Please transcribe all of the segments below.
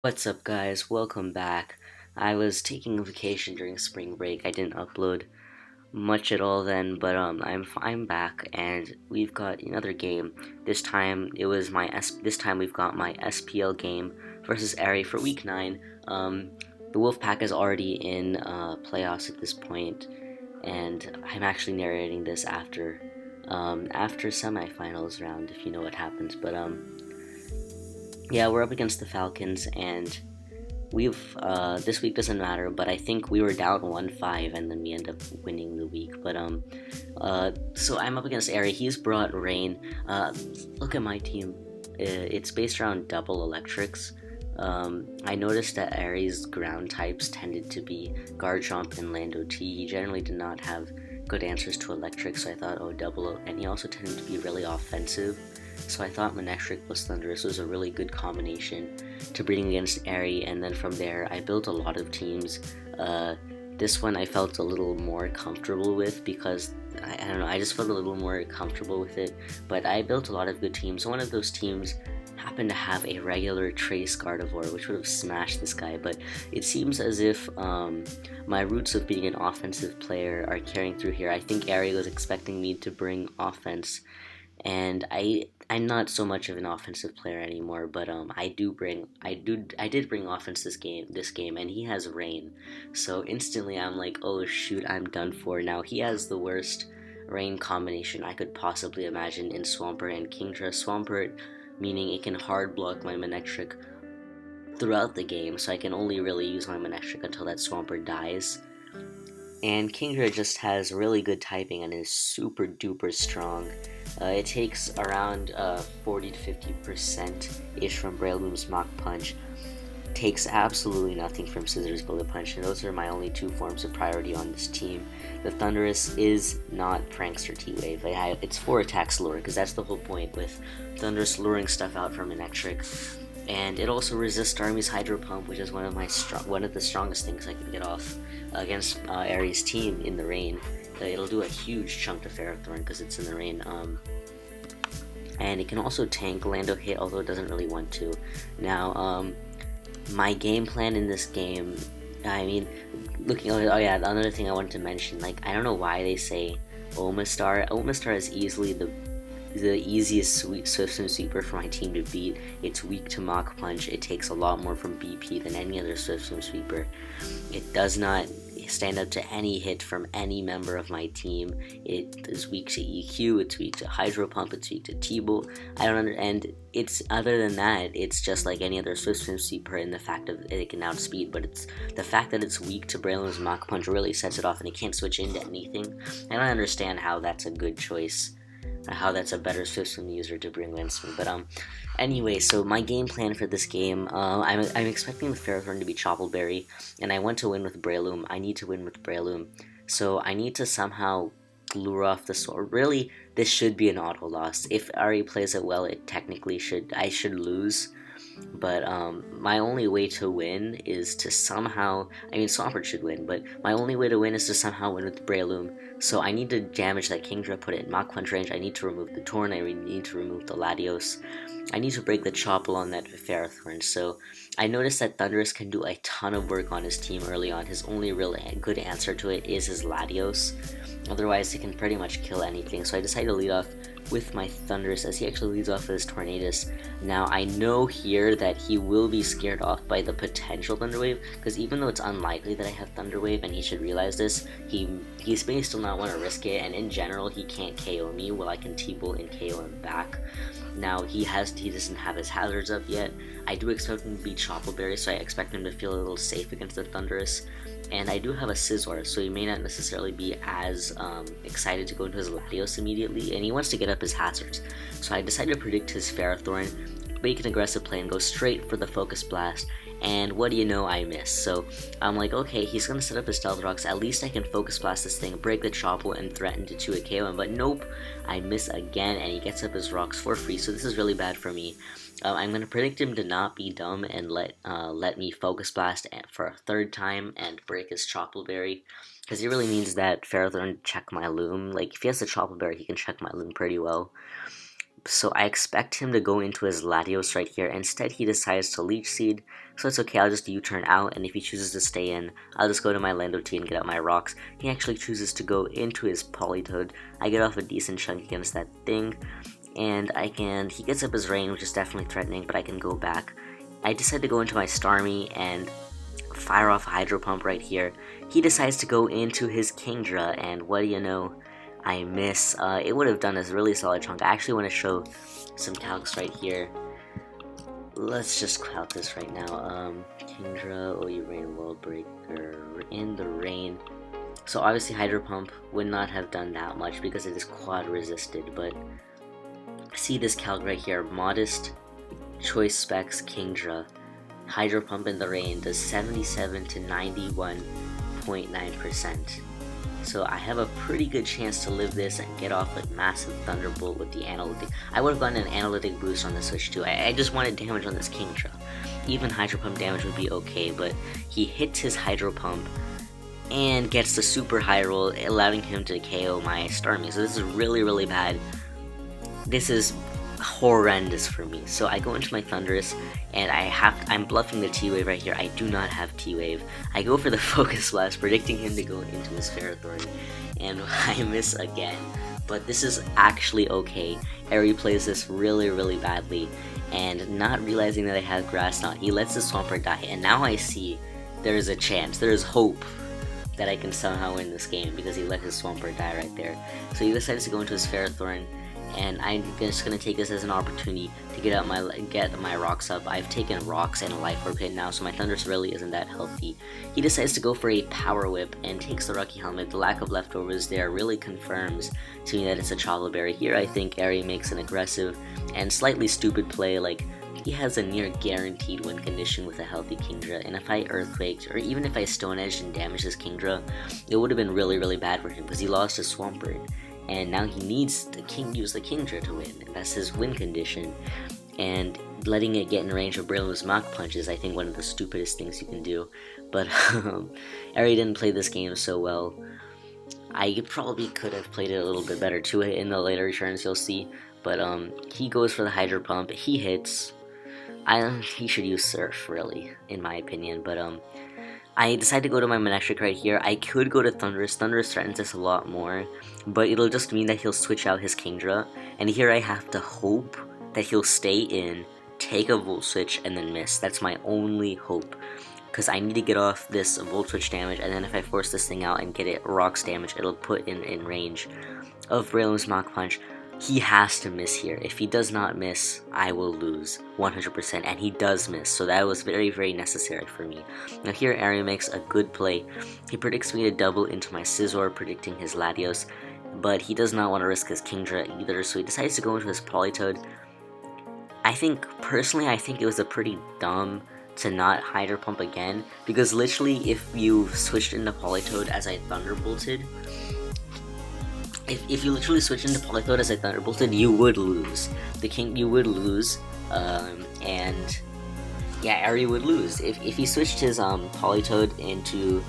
What's up, guys? Welcome back. I was taking a vacation during spring break. I didn't upload much at all then, but I'm back, and we've got another game. This time we've got my SPL game versus Ari for week 9. The Wolfpack is already in playoffs at this point, and I'm actually narrating this after semifinals round, if you know what happens. But yeah, we're up against the Falcons, and we've this week doesn't matter, but I think we were down 1-5, and then we end up winning the week. But so I'm up against Ari. He's brought Rain. Look at my team. It's based around double electrics. I noticed that Ari's ground types tended to be Garchomp and Lando T. He generally did not have good answers to electric, so I thought, oh, double. And he also tended to be really offensive. So I thought Manectric plus Thundurus was a really good combination to bring against Ari, and then from there I built a lot of teams. This one I felt a little more comfortable with because I don't know, I just felt a little more comfortable with it. But I built a lot of good teams. One of those teams happened to have a regular Trace Gardevoir, which would have smashed this guy, but it seems as if my roots of being an offensive player are carrying through here. I think Ari was expecting me to bring offense, and I'm not so much of an offensive player anymore, but I did bring offense this game, and he has Rain, so instantly I'm like, oh shoot, I'm done for. Now he has the worst Rain combination I could possibly imagine in Swampert and Kingdra. Swampert meaning it can hard block my Manectric throughout the game, so I can only really use my Manectric until that Swampert dies. And Kingdra just has really good typing and is super duper strong. It takes around 40 to 50% ish from Breloom's Mach Punch. Takes absolutely nothing from Scissors Bullet Punch, and those are my only two forms of priority on this team. The Thundurus is not Prankster T-Wave. It's 4 attacks lure, because that's the whole point with Thundurus luring stuff out from Electric. And it also resists Army's Hydro Pump, which is one of the strongest things I can get off against Aries' team in the rain. It'll do a huge chunk to Ferrothorn because it's in the rain. And it can also tank Lando Hit, although it doesn't really want to. Now, my game plan in this game, I mean, oh yeah, another thing I wanted to mention, like, I don't know why they say Omastar. Omastar is easily the easiest Swift Swim Sweeper for my team to beat. It's weak to Mach Punch. It takes a lot more from BP than any other Swift Swim Sweeper. It does not stand up to any hit from any member of my team. It is weak to EQ, it's weak to Hydro Pump, it's weak to T-Bolt. And it's, other than that, it's just like any other Swift Swim Sweeper in the fact of it can outspeed, but it's the fact that it's weak to Breloom's Mach Punch really sets it off, and it can't switch into anything. I don't understand how that's a good choice, how that's a better system user to bring against me. But anyway, so my game plan for this game, I'm expecting the Ferrothorn to be Choppleberry, and I want to win with Breloom. I need to win with Breloom, so I need to somehow lure off the sword. Really, this should be an auto loss. If Ari plays it well, it technically I should lose. But my only way to win is to somehow, I mean, Swampert should win, but my only way to win is to somehow win with Breloom. So I need to damage that Kingdra, put it in Mach Punch range. I need to remove the Torn, I need to remove the Latios. I need to break the Chople on that Ferrothorn. So I noticed that Thundurus can do a ton of work on his team early on. His only real good answer to it is his Latios. Otherwise, he can pretty much kill anything. So I decided to lead off with my Thundurus as he actually leads off with his Tornadus. Now, I know here that he will be scared off by the potential Thunder Wave, because even though it's unlikely that I have Thunder Wave, and he should realize this, he may still not want to risk it, and in general, he can't KO me while I can T-Bolt and KO him back. Now, he doesn't have his hazards up yet. I do expect him to be Choppleberry, so I expect him to feel a little safe against the Thundurus. And I do have a Scizor, so he may not necessarily be as excited to go into his Latios immediately, and he wants to get up his hazards. So I decided to predict his Ferrothorn, make an aggressive play, and go straight for the Focus Blast, and what do you know, I miss. So I'm like, okay, he's going to set up his Stealth Rocks, at least I can Focus Blast this thing, break the Chople, and threaten to 2-hit KO him, but nope, I miss again, and he gets up his Rocks for free, so this is really bad for me. I'm going to predict him to not be dumb and let me Focus Blast for a third time and break his Choppleberry, because he really needs that Ferrothorn check my Loom. Like, if he has the Choppleberry, he can check my Loom pretty well. So I expect him to go into his Latios right here. Instead, he decides to Leech Seed. So it's okay, I'll just U-turn out, and if he chooses to stay in, I'll just go to my Lando T and get out my rocks. He actually chooses to go into his Politoed. I get off a decent chunk against that thing, and he gets up his rain, which is definitely threatening, but I can go back. I decide to go into my Starmie and fire off Hydro Pump right here. He decides to go into his Kingdra, and what do you know? I miss. It would have done a really solid chunk. I actually want to show some calcs right here. Let's just calc this right now. Kingdra, OU Rain, World Breaker, in the rain. So obviously Hydro Pump would not have done that much because it is quad resisted, but see this calc right here. Modest, Choice Specs, Kingdra, Hydro Pump in the rain does 77 to 91.9%. So I have a pretty good chance to live this and get off a massive Thunderbolt with the Analytic. I would have gotten an Analytic boost on the Switch too. I just wanted damage on this Kingdra. Even Hydro Pump damage would be okay, but he hits his Hydro Pump and gets the super high roll, allowing him to KO my Starmie. So this is really, really bad. This is horrendous for me. So I go into my Thundurus, and I'm bluffing the T-Wave right here. I do not have T-Wave. I go for the Focus Blast, predicting him to go into his Ferrothorn, and I miss again. But this is actually okay. Eri plays this really, really badly, and not realizing that I have Grass Knot, he lets the Swampert die, and now I see there is a chance, there is hope that I can somehow win this game because he let his Swampert die right there. So he decides to go into his Ferrothorn, and I'm just gonna take this as an opportunity to get my rocks up. I've taken rocks and a Life Orb hit now, so my Thundurus really isn't that healthy. He decides to go for a Power Whip and takes the Rocky Helmet. The lack of leftovers there really confirms to me that it's a Chocolate Berry. Here I think Eri makes an aggressive and slightly stupid play, like he has a near guaranteed win condition with a healthy Kingdra, and if I Earthquaked, or even if I Stone Edged and damaged his Kingdra, it would have been really, really bad for him because he lost his Swampert. And now he needs to use the Kingdra to win, and that's his win condition. And letting it get in range of Breloom's Mach Punch is, I think, one of the stupidest things you can do. But Eri didn't play this game so well. I probably could have played it a little bit better too in the later turns, you'll see. But he goes for the Hydro Pump. He hits. He should use Surf, really, in my opinion. But I decided to go to my Manectric right here. I could go to Thundurus. Thundurus threatens us a lot more, but it'll just mean that he'll switch out his Kingdra, and here I have to hope that he'll stay in, take a Volt Switch, and then miss. That's my only hope, because I need to get off this Volt Switch damage, and then if I force this thing out and get it Rocks damage, it'll put in range of Breloom's Mach Punch. He has to miss here. If he does not miss, I will lose 100%, and he does miss, so that was very, very necessary for me. Now here Eri makes a good play. He predicts me to double into my Scizor, predicting his Latios, but he does not want to risk his Kingdra either, so he decides to go into his Politoed. Personally, I think it was a pretty dumb to not Hydro Pump again, because literally if you switched into Politoed as I Thunderbolted, if you literally switch into Politoed as I Thunderbolted, you would lose. You would lose, and yeah, Eri would lose. If he switched his Politoed into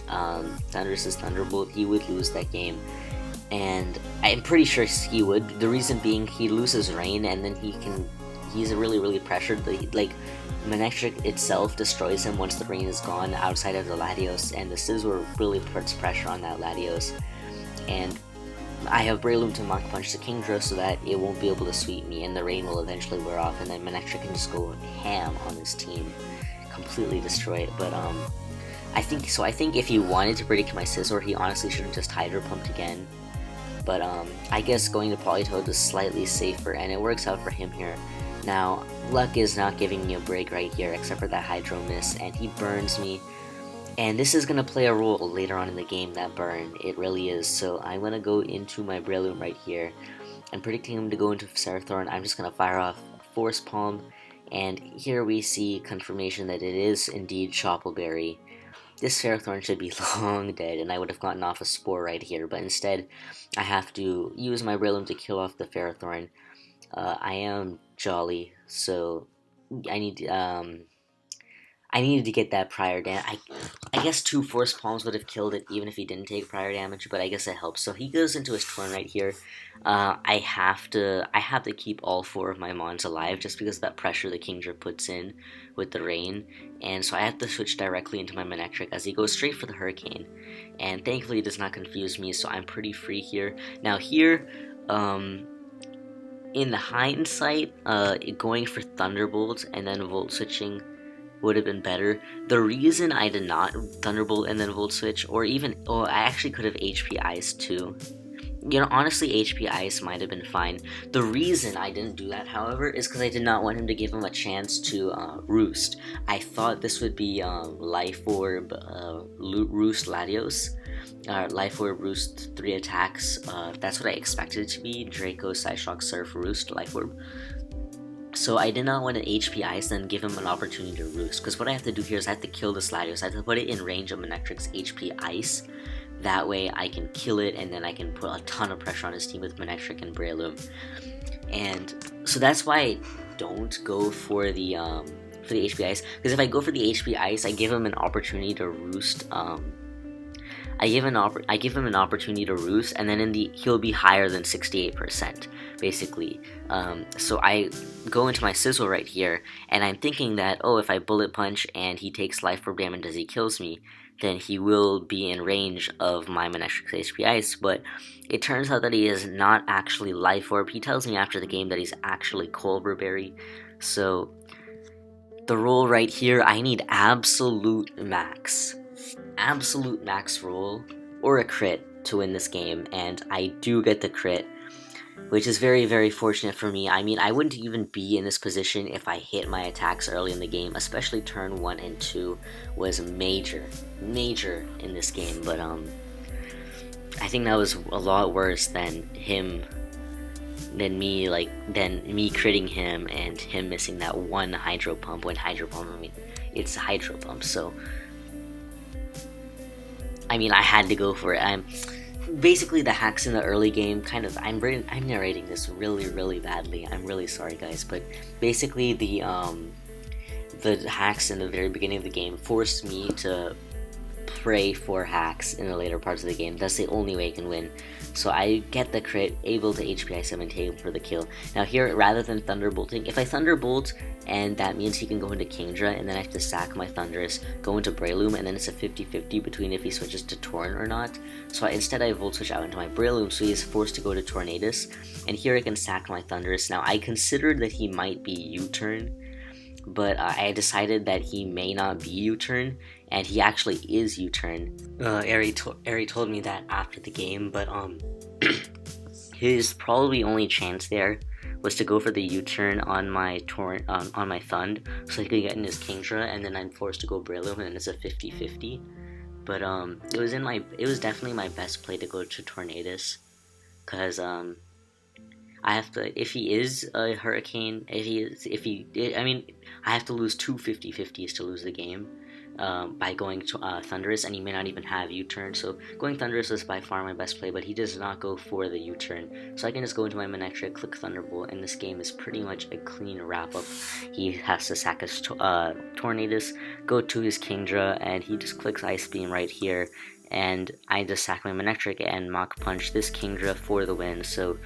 Thundurus' Thunderbolt, he would lose that game. And I'm pretty sure he would. The reason being, he loses Rain, and then he's really, really pressured. Manectric itself destroys him once the Rain is gone outside of the Latios, and the Scizor really puts pressure on that Latios. And I have Breloom to Mach Punch the Kingdra so that it won't be able to sweep me, and the Rain will eventually wear off, and then Manectric can just go ham on his team, completely destroy it. But I think if he wanted to predict my Scizor, he honestly should have just Hydro Pumped again. But I guess going to Politoed is slightly safer, and it works out for him here. Now, luck is not giving me a break right here, except for that Hydro Miss, and he burns me. And this is going to play a role later on in the game, that burn. It really is. So I'm going to go into my Breloom right here. I'm predicting him to go into Ferrothorn. I'm just going to fire off Force Palm. And here we see confirmation that it is indeed Chople Berry. This Ferrothorn should be long dead, and I would have gotten off a Spore right here. But instead, I have to use my Breloom to kill off the Ferrothorn. I am Jolly, so I needed to get that prior damage. I guess 2 Force Palms would have killed it even if he didn't take prior damage, but I guess it helps. So he goes into his turn right here. I have to keep all 4 of my Mons alive just because of that pressure the Kingdra puts in with the rain, and so I have to switch directly into my Manectric as he goes straight for the Hurricane, and thankfully it does not confuse me, so I'm pretty free here. Now here, in the hindsight, going for Thunderbolt and then Volt switching would have been better. The reason I did not Thunderbolt and then Volt switch, or I actually could have HP Ice too. You know, honestly, HP Ice might have been fine. The reason I didn't do that, however, is because I did not want him to give him a chance to Roost. I thought this would be Life Orb, Roost Latios. Life Orb, Roost, 3 attacks. That's what I expected it to be. Draco, Psyshock, Surf, Roost, Life Orb. So I did not want to HP Ice and give him an opportunity to Roost, because what I have to do here is I have to kill this Latios. I have to put it in range of Manectric's HP Ice. That way I can kill it, and then I can put a ton of pressure on his team with Manectric and Breloom. And so that's why I don't go for the HP Ice, because if I go for the HP Ice, I give him an opportunity to Roost. I give him an opportunity to Roost, and then he'll be higher than 68%, basically. So I go into my Sizzle right here, and I'm thinking that, oh, if I Bullet Punch and he takes Life Orb damage as he kills me, then he will be in range of my Manectric's HP Ice, but it turns out that he is not actually Life Orb. He tells me after the game that he's actually Colbur Berry, so the roll right here, I need absolute max roll or a crit to win this game, and I do get the crit, which is very, very fortunate for me. I mean, I wouldn't even be in this position if I hit my attacks early in the game, especially turn 1 and 2 was major in this game, but I think that was a lot worse than me critting him and him missing that one Hydro Pump. When Hydro Pump, I mean, it's Hydro Pump, so I mean, I had to go for it. Basically, the hacks in the early game I'm narrating this really badly. I'm really sorry, guys, but basically the hacks in the very beginning of the game forced me to pray for hacks in the later parts of the game. That's the only way I can win. So I get the crit, able to HP 7 for the kill. Now here, rather than Thunderbolting, if I Thunderbolt, and that means he can go into Kingdra, and then I have to sack my Thundurus, go into Breloom, and then it's a 50-50 between if he switches to Torn or not. So instead I Volt Switch out into my Breloom, so he is forced to go to Tornadus, and here I can sack my Thundurus. Now I considered that he might be U-turn, but I decided that he may not be U-turn, and he actually is U-turn. Ari told me that after the game, but his probably only chance there was to go for the U-turn on my on my Thund, so he could get in his Kingdra, and then I'm forced to go Breloom, and then it's a 50-50. But it was definitely my best play to go to Tornadus, cause I have to, if he is a Hurricane, I have to lose 2 50-50s to lose the game by going to Thundurus, and he may not even have U-turn, so going Thundurus is by far my best play, but he does not go for the U-turn, so I can just go into my Manectric, click Thunderbolt, and this game is pretty much a clean wrap-up. He has to sack his Tornadus, go to his Kingdra, and he just clicks Ice Beam right here, and I just sack my Manectric and Mach Punch this Kingdra for the win. So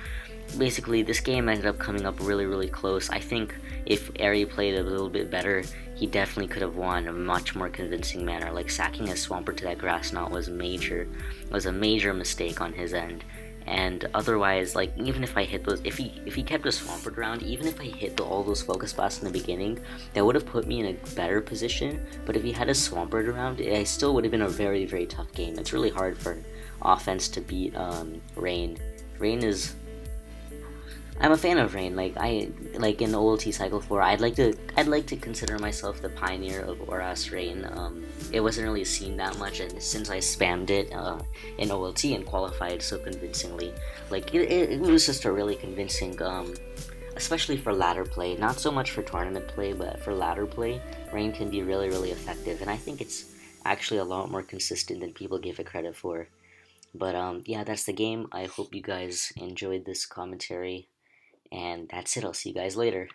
basically this game ended up coming up really close. I think if Ari played a little bit better, he definitely could have won in a much more convincing manner. Like sacking a Swampert to that Grass Knot was a major mistake on his end. And otherwise, like, even if I hit those, if he kept a Swampert around, even if I hit all those Focus Blasts in the beginning, that would have put me in a better position. But if he had a Swampert around, it still would have been a very tough game. It's really hard for offense to beat Rain. Rain is, I'm a fan of Rain. Like in OLT Cycle 4, I'd like to consider myself the pioneer of ORAS Rain. It wasn't really seen that much, and since I spammed it in OLT and qualified so convincingly, like it was just a really convincing, especially for ladder play. Not so much for tournament play, but for ladder play, Rain can be really effective, and I think it's actually a lot more consistent than people give it credit for. But yeah, that's the game. I hope you guys enjoyed this commentary. And that's it. I'll see you guys later.